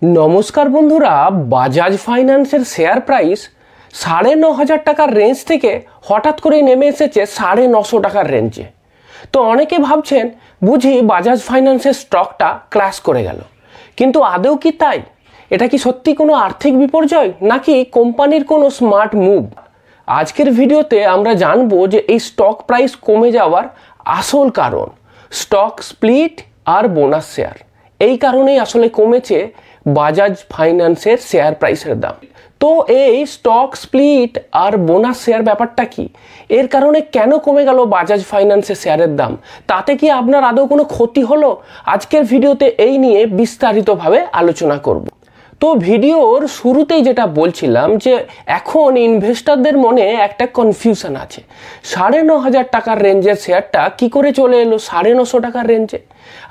नमस्कार बंधुरा Bajaj फाइनान्सের share price ৯,৫০০ টাকার রেঞ্জ থেকে হঠাৎ করে নেমে এসেছে ৯৫০ টাকার রেঞ্জে। তো অনেকে ভাবছেন বুঝি বাজাজ ফাইনান্সের স্টকটা ক্র্যাশ করে গেল, কিন্তু আদৌ কি তাই? এটা কি সত্যি কোনো আর্থিক বিপর্যয় নাকি কোম্পানির কোনো স্মার্ট মুভ? আজকের ভিডিওতে আমরা জানবো যে এই স্টক প্রাইস কমে যাওয়ার আসল কারণ, স্টক স্প্লিট আর বোনাস শেয়ার। এই কারণেই আসলে কমেছে বাজাজ ফাইন্যান্সের শেয়ার প্রাইসের দাম। তো এই স্টক স্প্লিট আর বোনাস শেয়ার ব্যাপারটা কি, এর কারণে কেন কমে গেল বাজাজ ফাইন্যান্সের শেয়ারের দাম, তাতে কি আপনার আদৌ কোনো ক্ষতি হলো? আজকের ভিডিওতে এই নিয়ে বিস্তারিতভাবে আলোচনা করব। তো ভিডিওর শুরুতেই যেটা বলছিলাম যে এখন ইনভেস্টরদের মনে একটা কনফিউশন আছে, ৯,৫০০ টাকার রেঞ্জের শেয়ারটা কি করে চলে এলো ৯৫০ টাকার রেঞ্জে।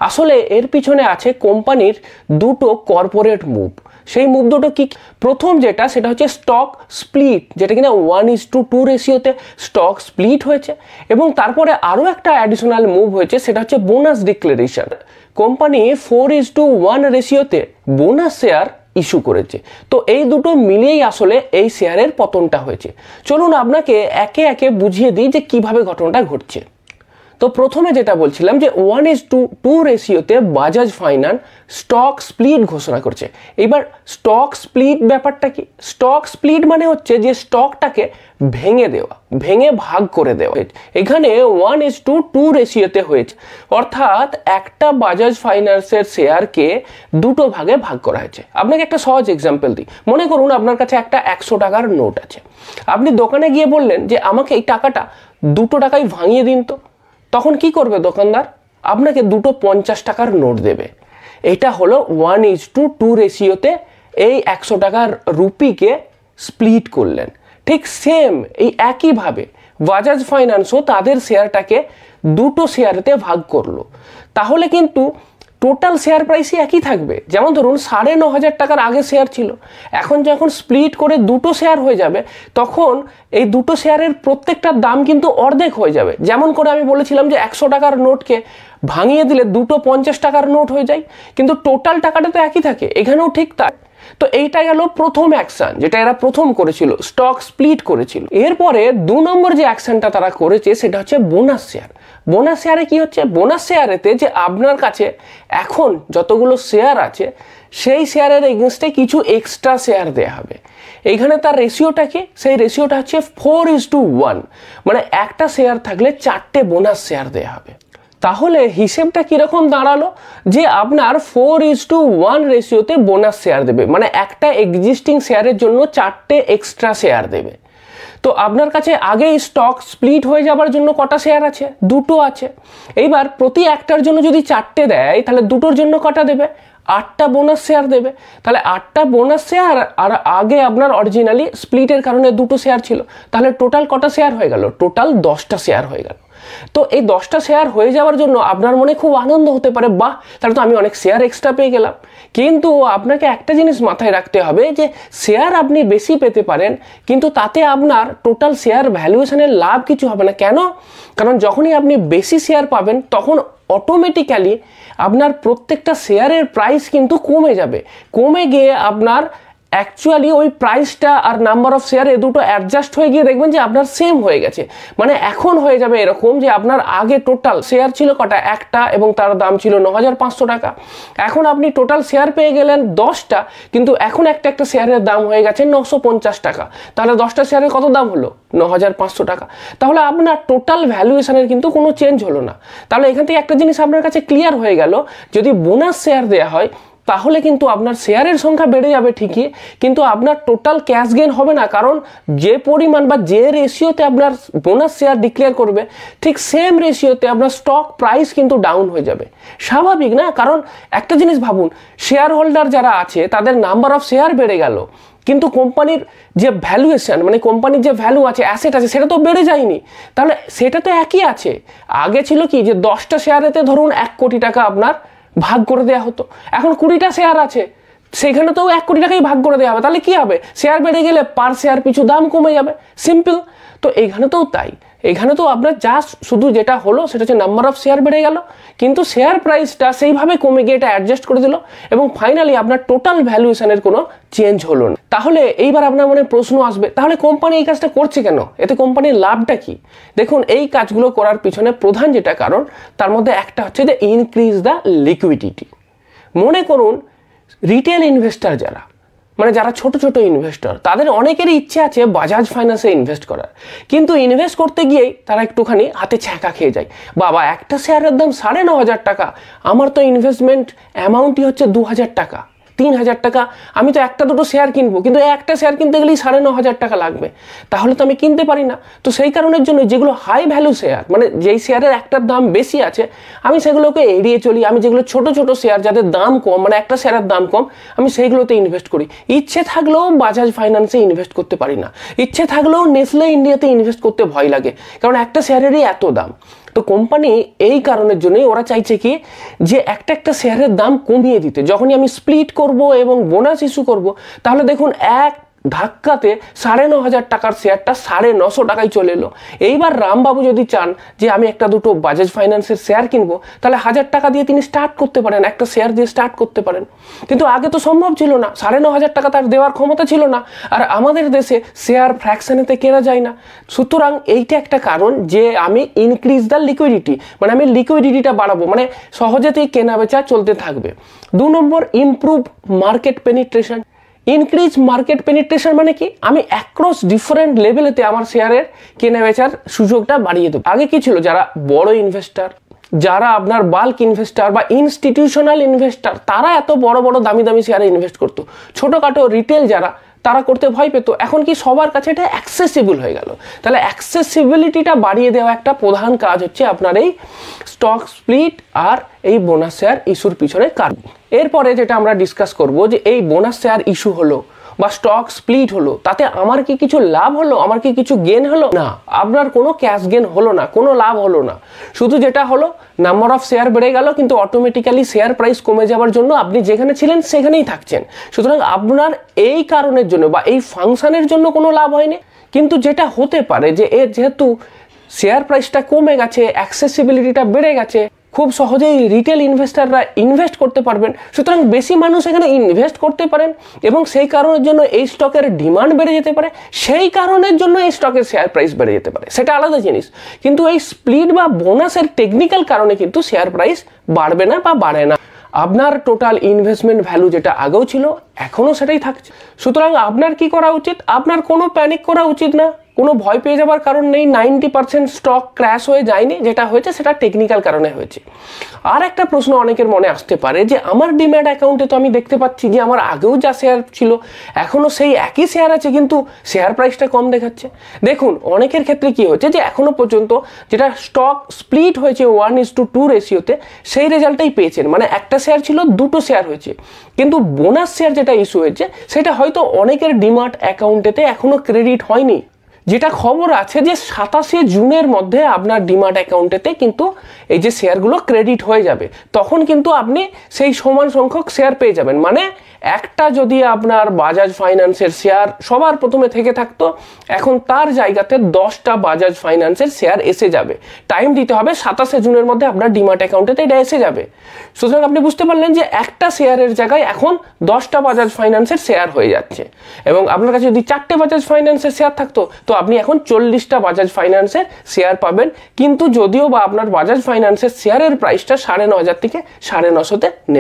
আসলে এর পিছনে আছে কোম্পানির দুটো কর্পোরেট মুভ। সেই মুভ দুটো কি? প্রথম যেটা সেটা হচ্ছে স্টক স্প্লিট, যেটা কিনা 1:2 রেশিওতে স্টক স্প্লিট হয়েছে, এবং তারপরে আরও একটা অ্যাডিশনাল মুভ হয়েছে, সেটা হচ্ছে বোনাস ডিক্লারেশন। কোম্পানি 4:1 রেশিওতে বোনাস শেয়ার ইস্যু করেছে। তো এই দুটো মিলিয়েই আসলে এই শেয়ারের পতনটা হয়েছে। চলুন আপনাকে একে একে বুঝিয়ে দিই যে কিভাবে ঘটনাটা ঘটছে। তো প্রথমে যেটা বলছিলাম যে 1:2 রেশিওতে বাজাজ ফাইন্যান্স স্টক স্প্লিট ঘোষণা করছে। এবার স্টক স্প্লিট ব্যাপারটা কি? স্টক স্প্লিট মানে হচ্ছে যে স্টকটাকে ভেঙে দেওয়া, ভেঙে ভাগ করে দেওয়া। এখানে 1:2 রেশিওতে হয়েছে, অর্থাৎ একটা বাজাজ ফাইন্যান্সের শেয়ারকে দুটো ভাগে ভাগ করা হয়েছে। আপনাকে একটা সহজ এক্সাম্পল দিই। মনে করুন আপনার কাছে একটা 100 টাকার নোট আছে। আপনি দোকানে গিয়ে বললেন যে আমাকে এই টাকাটা 2 টাকায় ভাঙিয়ে দিন। তো তখন কি করবে দোকানদার? আপনাকে দুটো 50 টাকার নোট দেবে। এটা হলো 1:2 রেশিওতে এই 100 টাকার রুপিকে স্প্লিট করলেন। ঠিক সেম এই একইভাবে বাজাজ ফাইন্যান্সও তাদের শেয়ারটাকে দুটো শেয়ারেতে ভাগ করলো। তাহলে কিন্তু টোটাল শেয়ার প্রাইসই একই থাকবে। যেমন ধরুন ৯,৫০০ টাকার আগে শেয়ার ছিল, এখন যখন স্প্লিট করে দুটো শেয়ার হয়ে যাবে তখন এই দুটো শেয়ারের প্রত্যেকটার দাম কিন্তু অর্ধেক হয়ে যাবে। যেমন করে আমি বলেছিলাম যে 100 টাকার নোটকে ভাঙিয়ে দিলে দুটো 50 টাকার নোট হয়ে যায়, কিন্তু টোটাল টাকাটা তো একই থাকে। এখানেও ঠিক তাই। তো এইটা গেল প্রথম অ্যাকশন, যেটা এরা প্রথম করেছিল, স্টক স্প্লিট করেছিল। এরপরে 2 নম্বর যে অ্যাকশনটা তারা করেছে সেটা হচ্ছে বোনাস শেয়ার। বোনাস শেয়ারে কি হচ্ছে? বোনাস শেয়ারেতে যে আপনার কাছে এখন যতগুলো শেয়ার আছে সেই শেয়ারের এগেনস্টে কিছু এক্সট্রা শেয়ার দেওয়া হবে। এইখানে তার রেশিওটা কি? সেই রেশিওটা হচ্ছে 4:1, মানে একটা শেয়ার থাকলে 4টে বোনাস শেয়ার দেওয়া হবে। তাহলে হিসেবটা কিরকম দাঁড়ালো যে আপনার 4:1 রেশিওতে বোনাস শেয়ার দেবে, মানে একটা এক্সিস্টিং শেয়ারের জন্য 4টে এক্সট্রা শেয়ার দেবে। তো আপনার কাছে আগেই স্টক স্প্লিট হয়ে যাবার জন্য কটা শেয়ার আছে? দুটো আছে। এইবার প্রতি একটার জন্য যদি 4টে দেয় তাহলে দুটোর জন্য কটা দেবে? 8টা বোনাস শেয়ার দেবে। তাহলে 8টা বোনাস শেয়ার, আর আগে আপনার অরিজিনালি স্প্লিটের কারণে দুটো শেয়ার ছিল, তাহলে টোটাল কটা শেয়ার হয়ে গেল? টোটাল 10টা শেয়ার হয়ে গেল। তো এই 10টা শেয়ার হয়ে যাওয়ার জন্য আপনার মনে খুব আনন্দ হতে পারে, বাহ তাহলে তো আমি অনেক শেয়ার এক্সট্রা পেয়ে গেলাম। কিন্তু আপনাকে একটা জিনিস মাথায় রাখতে হবে যে শেয়ার আপনি বেশি পেতে পারেন, কিন্তু তাতে আপনার টোটাল শেয়ার ভ্যালুয়েশনের লাভ কিছু হবে না। কেন? কারণ যখনই আপনি বেশি শেয়ার পাবেন তখন অটোমেটিক্যালি আপনার প্রত্যেকটা শেয়ারের প্রাইস কিন্তু কমে যাবে। কমে গিয়ে আপনার অ্যাকচুয়ালি ওই প্রাইসটা আর নাম্বার অফ শেয়ার এ দুটো অ্যাডজাস্ট হয়ে গিয়ে দেখবেন যে আপনার সেম হয়ে গেছে। মানে এখন হয়ে যাবে এরকম যে আপনার আগে টোটাল শেয়ার ছিল কটা? একটা, এবং তার দাম ছিল ৯,৫০০ টাকা। এখন আপনি টোটাল শেয়ার পেয়ে গেলেন 10টা, কিন্তু এখন একটা শেয়ারের দাম হয়ে গেছে 950 টাকা। তাহলে 10টা শেয়ারের কত দাম হলো? ৯,৫০০ টাকা। তাহলে আপনার টোটাল ভ্যালুয়েশনের কিন্তু কোনো চেঞ্জ হলো না। তাহলে এখান থেকে একটা জিনিস আপনার কাছে ক্লিয়ার হয়ে গেল, যদি বোনাস শেয়ার দেওয়া হয় তাহলে কিন্তু আপনার শেয়ারের সংখ্যা বেড়ে যাবে ঠিকই, কিন্তু আপনার টোটাল ক্যাশ গেইন হবে না। কারণ যে পরিমাণ বা যে রেশিওতে আপনার বোনাস শেয়ার ডিক্লেয়ার করবে ঠিক সেম রেশিওতে আপনার স্টক প্রাইস কিন্তু ডাউন হয়ে যাবে। স্বাভাবিক না? কারণ একটা জিনিস ভাবুন, শেয়ার হোল্ডার যারা আছে তাদের নাম্বার অফ শেয়ার বেড়ে গেল, কিন্তু কোম্পানির যে ভ্যালুয়েশন, মানে কোম্পানির যে ভ্যালু আছে, অ্যাসেট আছে, সেটা তো বেড়ে যায়নি। তাহলে সেটা তো একই আছে। আগে ছিল কি যে 10টা শেয়ারেতে ধরুন 1 কোটি টাকা আপনার ভাগ করে দেওয়া হতো, এখন 20টা শেয়ার আছে, সেখানে তো 1 কোটি টাকাই ভাগ করে দেওয়া হবে। তাহলে কি হবে? শেয়ার বেড়ে গেলে পার শেয়ার পিছু দাম কমে যাবে, সিম্পল। তো এখানে তো তাই, এখানে তো আপনার জাস্ট শুধু যেটা হলো সেটা হচ্ছে নাম্বার অফ শেয়ার বেড়ে গেল, কিন্তু শেয়ার প্রাইসটা সেইভাবে কমে গিয়ে এটা অ্যাডজাস্ট করে দিল এবং ফাইনালি আপনার টোটাল ভ্যালুয়েশনের কোনো চেঞ্জ হলো না। তাহলে এইবার আপনার মনে প্রশ্ন আসবে, তাহলে কোম্পানি এই কাজটা করছে কেন? এতে কোম্পানির লাভটা কি? দেখুন, এই কাজগুলো করার পিছনে প্রধান যেটা কারণ, তার মধ্যে একটা হচ্ছে যে ইনক্রিজ দ্য লিকুইডিটি। মনে করুন রিটেল ইনভেস্টার যারা, মানে যারা ছোট ছোট ইনভেস্টর, তাদের অনেকেরই ইচ্ছে আছে বাজাজ ফাইন্যান্সে ইনভেস্ট করার, কিন্তু ইনভেস্ট করতে গিয়েই তারা একটুখানি হাতে ছ্যাঁকা খেয়ে যায়। বাবা, একটা শেয়ারের দাম 9,500 টাকা, আমার তো ইনভেস্টমেন্ট অ্যামাউন্টই হচ্ছে 2,000 টাকা, 3,000 টাকা, আমি তো একটা দুটো শেয়ার কিনবো, কিন্তু একটা শেয়ার কিনতে গেলেই 9,500 টাকা লাগবে, তাহলে তো আমি কিনতে পারি না। তো সেই কারণের জন্য যেগুলো হাই ভ্যালু শেয়ার, মানে যেই শেয়ারের একটার দাম বেশি আছে, আমি সেগুলোকে এড়িয়ে চলি। আমি যেগুলো ছোট ছোট শেয়ার যাদের দাম কম, মানে একটা শেয়ারের দাম কম, আমি সেইগুলোতে ইনভেস্ট করি। ইচ্ছে থাকলেও বাজাজ ফাইন্যান্সে ইনভেস্ট করতে পারি না, ইচ্ছে থাকলেও নেসলে ইন্ডিয়াতে ইনভেস্ট করতে ভয় লাগে, কারণ একটা শেয়ারেরই এত দাম। তো কোম্পানি এই কারণের জন্যই ওরা চাইছে কি, যে একটা একটা শেয়ারের দাম কমিয়ে দিতে। যখনই আমি স্প্লিট করব এবং বোনাস ইস্যু করব, তাহলে দেখুন এক ধাক্কাতে 9,500 টাকার শেয়ারটা 950 টাকায় চলে এলো। এইবার রামবাবু যদি চান যে আমি একটা দুটো বাজাজ ফাইন্যান্সের শেয়ার কিনবো, তাহলে 1,000 টাকা দিয়ে তিনি স্টার্ট করতে পারেন, একটা শেয়ার দিয়ে স্টার্ট করতে পারেন। কিন্তু আগে তো সম্ভব ছিল না, 9,500 টাকা তার দেওয়ার ক্ষমতা ছিল না, আর আমাদের দেশে শেয়ার ফ্র্যাকশনেতে কেনা যায় না। সুতরাং এইটা একটা কারণ যে আমি ইনক্রিজ দ্য লিকুইডিটি, মানে আমি লিকুইডিটিটা বাড়াবো, মানে সহজেতেই কেনা বেচা চলতে থাকবে। 2 number, improve market penetration. Increase market penetration মানে কি, আমি অ্যাক্রস ডিফারেন্ট লেভেলেতে আমার শেয়ারের কেনা বেচার সুযোগটা বাড়িয়ে দেবো। আগে কি ছিল, যারা বড় ইনভেস্টার, যারা আপনার বাল্ক ইনভেস্টার বা ইনস্টিটিউশনাল ইনভেস্টার, তারা এত বড় বড় দামি দামি শেয়ারে ইনভেস্ট করতো। ছোটোখাটো রিটেল যারা, তারা করতে ভয় পেত। এখন কি সবার কাছে এটা অ্যাক্সেসিবল হয়ে গেল। তাহলে অ্যাক্সেসিবিলিটিটা বাড়িয়ে দেওয়া একটা প্রধান কাজ হচ্ছে আপনার এই স্টক স্প্লিট আর এই বোনাস শেয়ার ইস্যুর পিছনে কারণ। এরপরে যেটা আমরা ডিসকাস করব, যে এই বোনাস শেয়ার ইস্যু হলো বা স্টক স্প্লিট হলো, তাতে আমার কি কিছু লাভ হলো, আমার কি কিছু গেন হলো? না, আপনার কোনো ক্যাশ গেন হলো না, কোনো লাভ হলো না। শুধু যেটা হলো, নাম্বার অফ শেয়ার বেড়ে গেল, কিন্তু অটোমেটিক্যালি শেয়ার প্রাইস কমে যাওয়ার জন্য আপনি যেখানে ছিলেন সেখানেই থাকছেন। সুতরাং আপনার এই কারণের জন্য বা এই ফাংশনের জন্য কোনো লাভ হয়নি। কিন্তু যেটা হতে পারে যে যেহেতু শেয়ার প্রাইসটা কমে গেছে, অ্যাক্সেসিবিলিটিটা বেড়ে গেছে, খুব সহজেই রিটেল ইনভেস্টাররা ইনভেস্ট করতে পারবেন, সুতরাং বেশি মানুষ এখানে ইনভেস্ট করতে পারেন এবং সেই কারণের জন্য এই স্টকের ডিমান্ড বেড়ে যেতে পারে, সেই কারণের জন্য এই স্টকের শেয়ার প্রাইস বেড়ে যেতে পারে, সেটা আলাদা জিনিস। কিন্তু এই স্প্লিট বা বোনাসের টেকনিক্যাল কারণে কিন্তু শেয়ার প্রাইস বাড়বে না বা বাড়ে না। আপনার টোটাল ইনভেস্টমেন্ট ভ্যালু যেটা আগেও ছিল এখনও সেটাই থাকছে। সুতরাং আপনার কি করা উচিত? আপনার কোনো প্যানিক করা উচিত না, কোনো ভয় পেয়ে যাওয়ার কারণ নেই। 90% স্টক ক্র্যাশ হয়ে যায়নি, যেটা হয়েছে সেটা টেকনিক্যাল কারণে হয়েছে। আর একটা প্রশ্ন অনেকের মনে আসতে পারে যে আমার ডিম্যাট অ্যাকাউন্টে তো আমি দেখতে পাচ্ছি যে আমার আগেও যা শেয়ার ছিল এখনও সেই একই শেয়ার আছে, কিন্তু শেয়ার প্রাইসটা কম দেখাচ্ছে। দেখুন, অনেকের ক্ষেত্রে কি হচ্ছে যে এখনো পর্যন্ত যেটা স্টক স্প্লিট হয়েছে 1:2 রেশিওতে, সেই রেজাল্টটাই পেয়েছেন, মানে একটা শেয়ার ছিল দুটো শেয়ার হয়েছে। কিন্তু বোনাস শেয়ার যেটা ইস্যু হয়েছে সেটা হয়তো অনেকের ডিম্যাট অ্যাকাউন্টেতে এখনো ক্রেডিট হয়নি। যেটা খবর আছে যে 27 জুনের মধ্যে আপনার ডিম্যাট অ্যাকাউন্টেতে কিন্তু এই যে শেয়ারগুলো ক্রেডিট হয়ে যাবে, তখন কিন্তু আপনি সেই সমান সংখ্যক শেয়ার পেয়ে যাবেন। মানে একটা যদি আপনার বাজাজ ফাইন্যান্সের শেয়ার সবার প্রথমে থেকে থাকতো, এখন তার জায়গাতে 10টা বাজাজ ফাইন্যান্সের শেয়ার এসে যাবে। টাইম দিতে হবে, 27 জুনের মধ্যে আপনার ডিম্যাট অ্যাকাউন্টেতে এটা এসে যাবে। সুতরাং আপনি বুঝতে পারলেন যে একটা শেয়ারের জায়গায় এখন 10টা বাজাজ ফাইন্যান্সের শেয়ার হয়ে যাচ্ছে। এবং আপনার কাছে যদি 4টে বাজাজ ফাইন্যান্সের শেয়ার থাকতো, তো আপনি এখন 40টা বাজাজ ফাইন্যান্সের শেয়ার পাবেন। কিন্তু যদিও বা আপনার বাজাজ ফাইন্যান্সের শেয়ারের প্রাইসটা 9,500 থেকে 950-তে নেমে